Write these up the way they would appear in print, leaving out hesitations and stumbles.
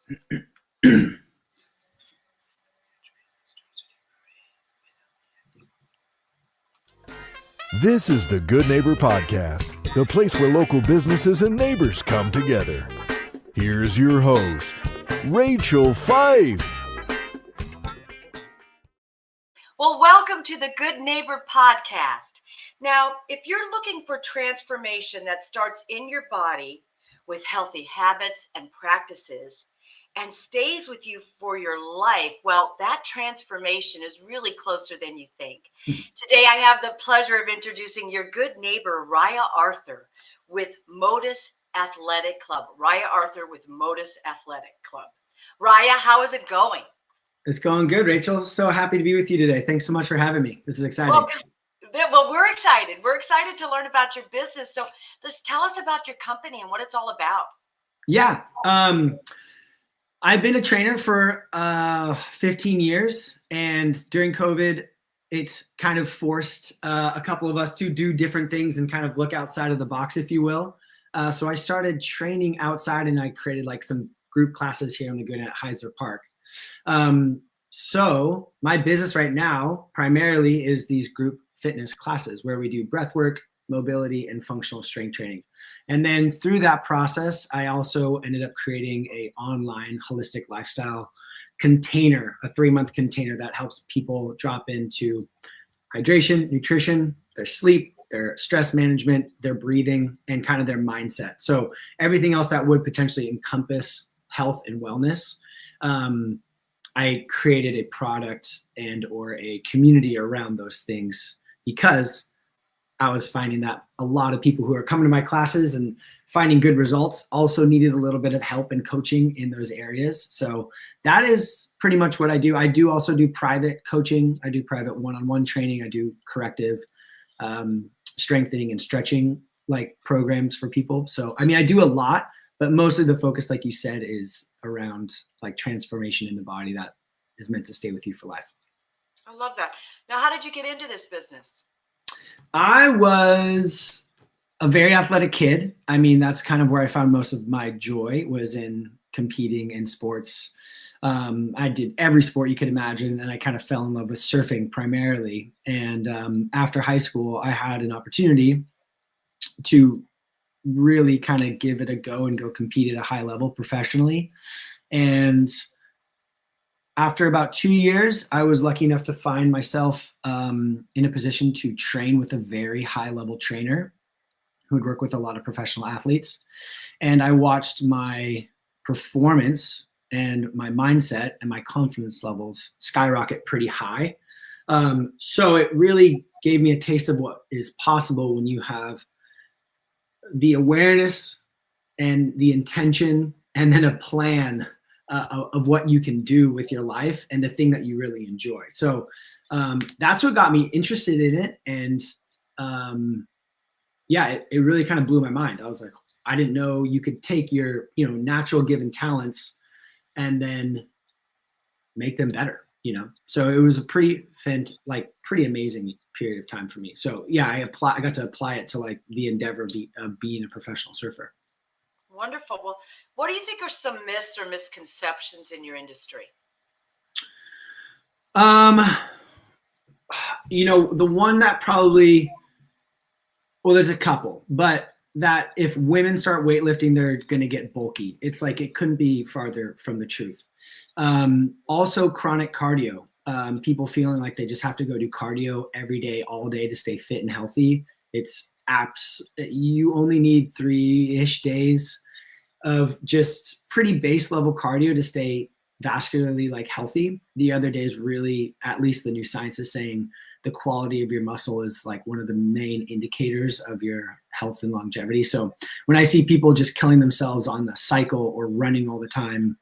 This is the Good Neighbor Podcast, the place where local businesses and neighbors come together. Here's your host, Rachel Fife. Well, welcome to the Good Neighbor Podcast. Now, if you're looking for transformation that starts in your body with healthy habits and practices and stays with you for your life, well, that transformation is really closer than you think. Today, I have the pleasure of introducing your good neighbor, Ryah Arthur, with Motus Athletic Club. Ryah Arthur with Motus Athletic Club. Ryah, how is it going? It's going good, Rachel. So happy to be with you today. Thanks so much for having me. This is exciting. Well, we're excited. We're excited to learn about your business. So just tell us about your company and what it's all about. Yeah. I've been a trainer for 15 years, and during COVID, it kind of forced a couple of us to do different things and kind of look outside of the box, if you will. So I started training outside, and I created like some group classes here in Laguna at Heiser Park. So my business right now primarily is these group fitness classes where we do breath work, mobility, and functional strength training. And then through that process, I also ended up creating a online holistic lifestyle container, a 3-month container that helps people drop into hydration, nutrition, their sleep, their stress management, their breathing, and kind of their mindset. So everything else that would potentially encompass health and wellness. I created a product and or a community around those things because I was finding that a lot of people who are coming to my classes and finding good results also needed a little bit of help and coaching in those areas. So that is pretty much what I do. I do also do private coaching. I do private one-on-one training. I do corrective strengthening and stretching like programs for people. So, I mean, I do a lot, but mostly the focus, like you said, is around like transformation in the body that is meant to stay with you for life. I love that. Now, how did you get into this business? I was a very athletic kid. I mean, that's kind of where I found most of my joy was in competing in sports. I did every sport you could imagine, and I kind of fell in love with surfing primarily. And after high school, I had an opportunity to really kind of give it a go and go compete at a high level professionally. And after about 2 years, I was lucky enough to find myself in a position to train with a very high level trainer who would work with a lot of professional athletes. And I watched my performance and my mindset and my confidence levels skyrocket pretty high. So it really gave me a taste of what is possible when you have the awareness and the intention and then a plan of what you can do with your life and the thing that you really enjoy. So that's what got me interested in it. And it really kind of blew my mind. I was like, I didn't know you could take your, natural given talents and then make them better, So it was a pretty amazing period of time for me. So yeah, I got to apply it to like the endeavor of being a professional surfer. Wonderful. Well, what do you think are some myths or misconceptions in your industry? The one that probably, well, there's a couple, but that if women start weightlifting, they're going to get bulky. It's like, it couldn't be farther from the truth. Also chronic cardio, people feeling like they just have to go do cardio every day, all day to stay fit and healthy. It's you only need 3-ish days of just pretty base level cardio to stay vascularly like healthy. The other days really, at least the new science is saying, the quality of your muscle is like one of the main indicators of your health and longevity. So when I see people just killing themselves on the cycle or running all the time,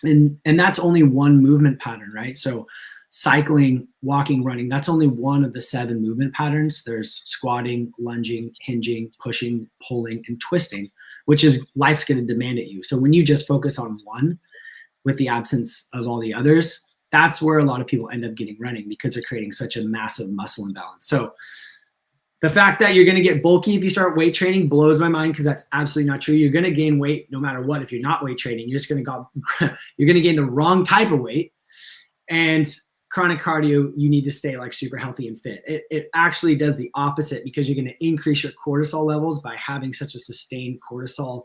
and that's only one movement pattern, right? So cycling, walking, running, that's only one of the 7 movement patterns. There's squatting, lunging, hinging, pushing, pulling, and twisting, which is life's going to demand at you. So when you just focus on one with the absence of all the others, that's where a lot of people end up getting running because they're creating such a massive muscle imbalance. So The fact that you're going to get bulky if you start weight training blows my mind because that's absolutely not true. You're going to gain weight no matter what if you're not weight training. You're just going to go, you're going to gain the wrong type of weight. And chronic cardio, you need to stay like super healthy and fit. It actually does the opposite because you're going to increase your cortisol levels by having such a sustained cortisol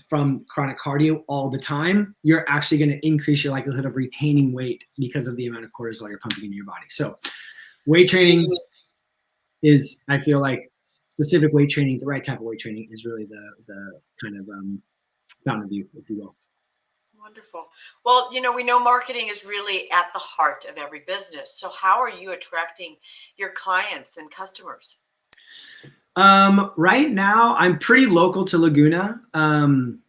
from chronic cardio all the time. You're actually going to increase your likelihood of retaining weight because of the amount of cortisol you're pumping into your body. So weight training is, I feel like specific weight training, the right type of weight training is really the kind of fountain of youth, if you will. Wonderful. Well, we know marketing is really at the heart of every business. So how are you attracting your clients and customers? Right now, I'm pretty local to Laguna. And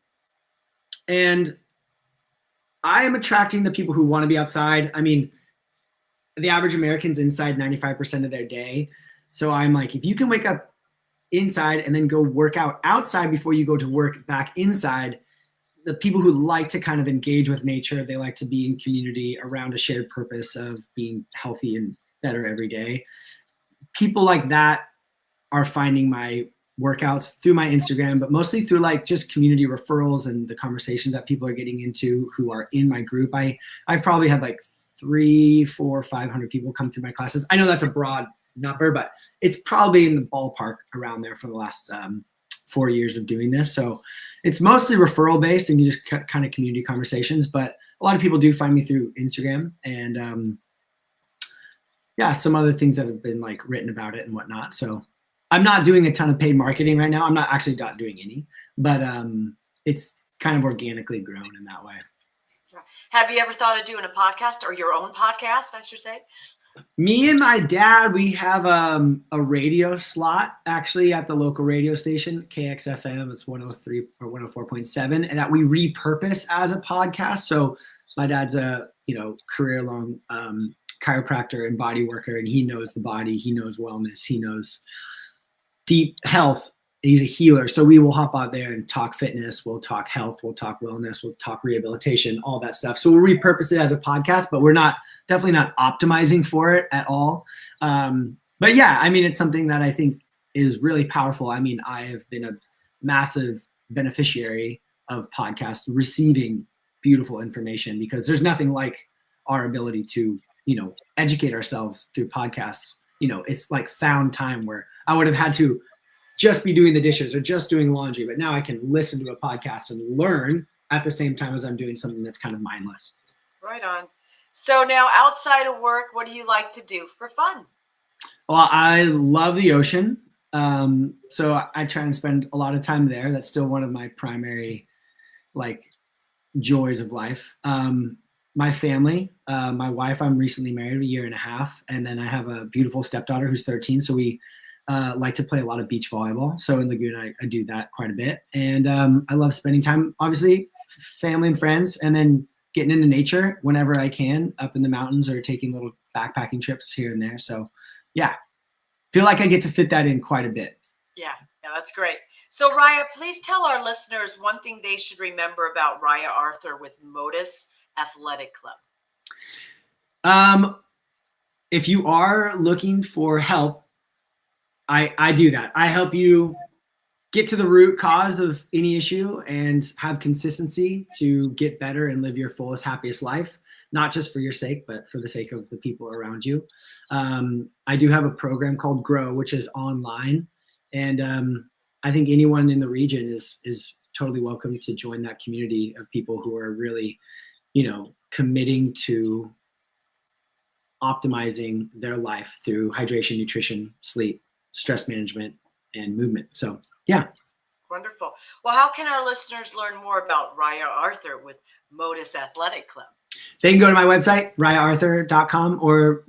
I am attracting the people who want to be outside. I mean, the average American's inside 95% of their day. So I'm like, if you can wake up inside and then go work out outside before you go to work back inside, the people who like to kind of engage with nature, they like to be in community around a shared purpose of being healthy and better every day. People like that are finding my workouts through my Instagram, but mostly through like just community referrals and the conversations that people are getting into who are in my group. I've probably had like 300, 400, 500 people come through my classes. I know that's a broad number, but it's probably in the ballpark around there for the last 4 years of doing this. So it's mostly referral based and you just kind of community conversations, but a lot of people do find me through Instagram and some other things that have been like written about it and whatnot. So I'm not doing a ton of paid marketing right now. I'm not actually not doing any, but it's kind of organically grown in that way. Have you ever thought of doing a podcast or your own podcast, I should say? Me and my dad, we have a radio slot actually at the local radio station, KXFM. It's 103 or 104.7, and that we repurpose as a podcast. So my dad's a career-long chiropractor and body worker, and he knows the body, he knows wellness, he knows deep health. He's a healer. So we will hop out there and talk fitness. We'll talk health. We'll talk wellness. We'll talk rehabilitation, all that stuff. So we'll repurpose it as a podcast, but we're definitely not optimizing for it at all. But yeah, I mean, it's something that I think is really powerful. I mean, I have been a massive beneficiary of podcasts, receiving beautiful information because there's nothing like our ability to, educate ourselves through podcasts. It's like found time where I would have had to just be doing the dishes or just doing laundry, but now I can listen to a podcast and learn at the same time as I'm doing something that's kind of mindless. Right on. So now outside of work, what do you like to do for fun? Well, I love the ocean. So I try and spend a lot of time there. That's still one of my primary joys of life. My family, my wife, I'm recently married, a year and a half. And then I have a beautiful stepdaughter who's 13. So we like to play a lot of beach volleyball. So in Laguna, I do that quite a bit. And I love spending time, obviously, family and friends, and then getting into nature whenever I can, up in the mountains or taking little backpacking trips here and there. So yeah, feel like I get to fit that in quite a bit. Yeah, that's great. So Ryah, please tell our listeners one thing they should remember about Ryah Arthur with Motus Athletic Club. If you are looking for help, I do that. I help you get to the root cause of any issue and have consistency to get better and live your fullest, happiest life, not just for your sake, but for the sake of the people around you. I do have a program called Grow, which is online. And I think anyone in the region is totally welcome to join that community of people who are really, committing to optimizing their life through hydration, nutrition, sleep, stress management, and movement. So yeah. Wonderful. Well, how can our listeners learn more about Ryah Arthur with Motus Athletic Club? They can go to my website, ryaharthur.com, or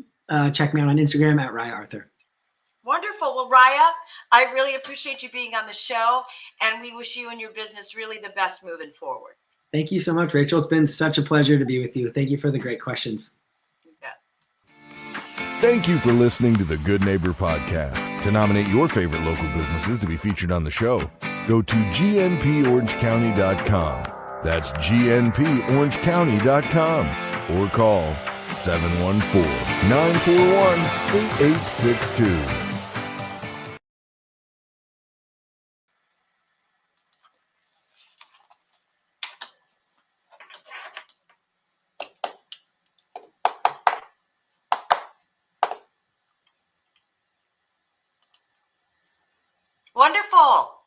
check me out on Instagram at Ryah Arthur. Wonderful. Well, Ryah, I really appreciate you being on the show, and we wish you and your business really the best moving forward. Thank you so much, Rachel. It's been such a pleasure to be with you. Thank you for the great questions. Thank you for listening to the Good Neighbor Podcast. To nominate your favorite local businesses to be featured on the show, go to gnporangecounty.com. That's gnporangecounty.com or call 714-941-8862. Wonderful.